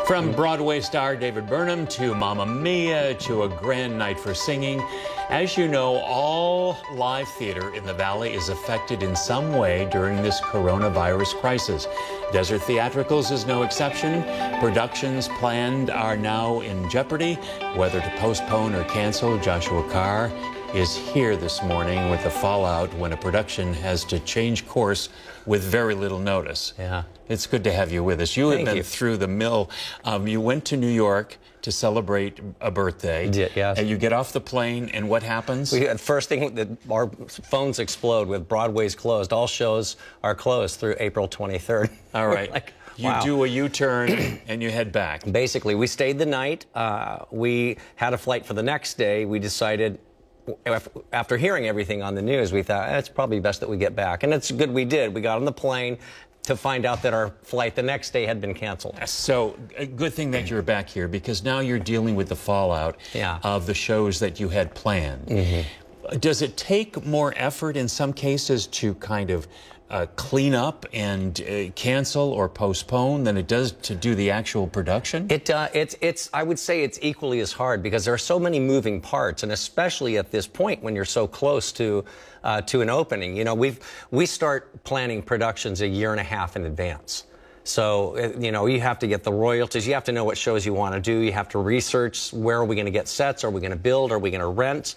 From Broadway star David Burnham to Mamma Mia to A Grand Night for Singing, as you know, all live theater in the Valley is affected in some way during this coronavirus crisis. Desert Theatricals is no exception. Productions planned are now in jeopardy. Whether to postpone or cancel, Joshua Carr is here this morning with the fallout when a production has to change course with very little notice. Yeah. It's good to have you with us. You have been through the mill. You went to New York to celebrate a birthday. Yes. And you get off the plane, and what happens? First thing, our phones explode with Broadway's closed. All shows are closed through April 23rd. All right. You wow. do a U-turn and you head back. Basically, we stayed the night. We had a flight for the next day. We decided, after hearing everything on the news, we thought it's probably best that we get back. And it's good we did. We got on the plane to find out that our flight the next day had been canceled. So a good thing that you're back here, because now you're dealing with the fallout of the shows that you had planned. Mm-hmm. Does it take more effort in some cases to kind of clean up and cancel or postpone than it does to do the actual production? I would say it's equally as hard, because there are so many moving parts, and especially at this point when you're so close to an opening. You know, we start planning productions a year and a half in advance. So, you know, you have to get the royalties. You have to know what shows you want to do. You have to research, where are we going to get sets? Are we going to build? Are we going to rent?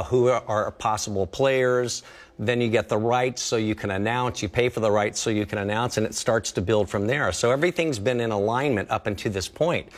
Who are possible players? Then you get the rights so you can announce. You pay for the rights so you can announce, and it starts to build from there. So everything's been in alignment up until this point.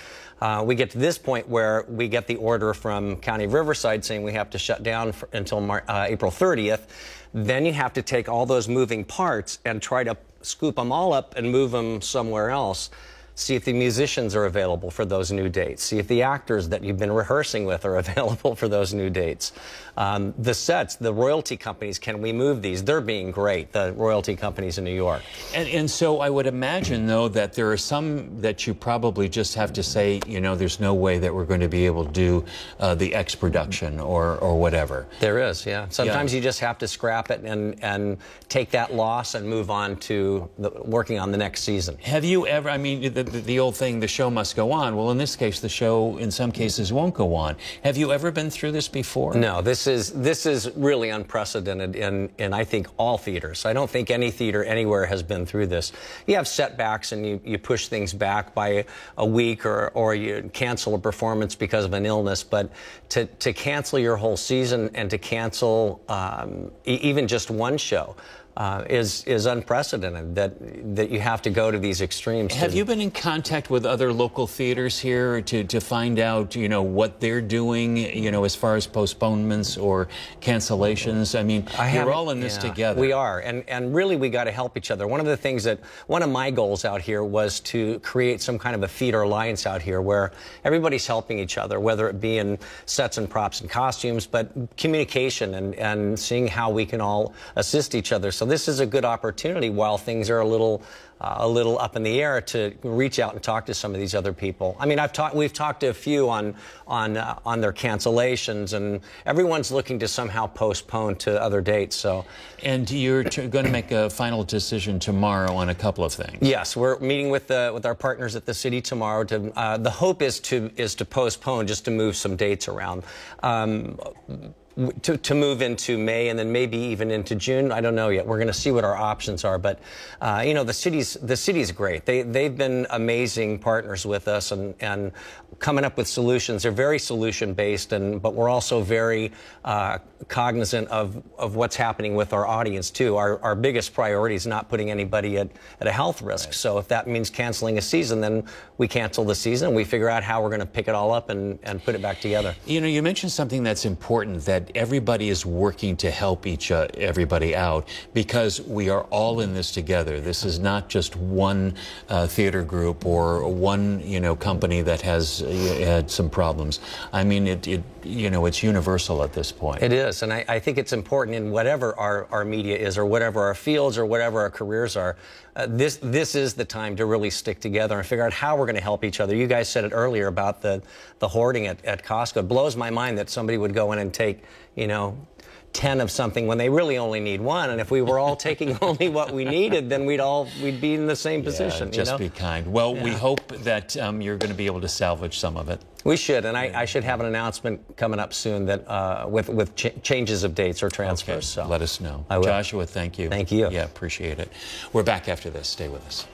We get to this point where we get the order from County of Riverside saying we have to shut down until April 30th. Then you have to take all those moving parts and try to scoop them all up and move them somewhere else. See if the musicians are available for those new dates. See if the actors that you've been rehearsing with are available for those new dates. The sets, the royalty companies, can we move these? They're being great, the royalty companies in New York. And so I would imagine, though, that there are some that you probably just have to say, you know, there's no way that we're going to be able to do the X production or whatever. There is, yeah. Sometimes you just have to scrap it and take that loss and move on to working on the next season. Have you ever, I mean, the old thing, the show must go on. Well, in this case, the show, in some cases, won't go on. Have you ever been through this before? No, this is really unprecedented in I think, all theaters. I don't think any theater anywhere has been through this. You have setbacks, and you push things back by a week, or you cancel a performance because of an illness. But to cancel your whole season and to cancel even just one show is unprecedented, that you have to go to these extremes. Have you been in contact with other local theaters here to find out, you know, what they're doing, you know, as far as postponements or cancellations? I mean, you're all in this together. We are, and really we got to help each other. One of my goals out here was to create some kind of a theater alliance out here where everybody's helping each other, whether it be in sets and props and costumes, but communication and seeing how we can all assist each other. So this is a good opportunity, while things are a little up in the air, to reach out and talk to some of these other people. I mean, we've talked to a few on their cancellations, and everyone's looking to somehow postpone to other dates. So, and you're going to make a final decision tomorrow on a couple of things. Yes, we're meeting with our partners at the city tomorrow. The hope is to postpone, just to move some dates around. To move into May and then maybe even into June. I don't know yet. We're going to see what our options are. But you know, the city's great. They've been amazing partners with us and coming up with solutions. They're very solution based, but we're also very cognizant of what's happening with our audience too. Our biggest priority is not putting anybody at a health risk. Right. So if that means canceling a season, then we cancel the season. We figure out how we're going to pick it all up and put it back together. You know, you mentioned something that's important, that everybody is working to help everybody out, because we are all in this together. This is not just one theater group or one, you know, company that has had some problems. I mean, you know, it's universal at this point. It is, and I think it's important in whatever our media is, or whatever our fields, or whatever our careers are. This is the time to really stick together and figure out how we're going to help each other. You guys said it earlier about the hoarding at Costco. It blows my mind that somebody would go in and take, you know, 10 of something when they really only need one. And if we were all taking only what we needed, then we'd be in the same position. Just be kind. Well, we hope that you're going to be able to salvage some of it. We should, and I should have an announcement coming up soon that with changes of dates or transfers. Okay. So let us know. I will. Joshua, thank you. Thank you. Yeah, appreciate it. We're back after this. Stay with us.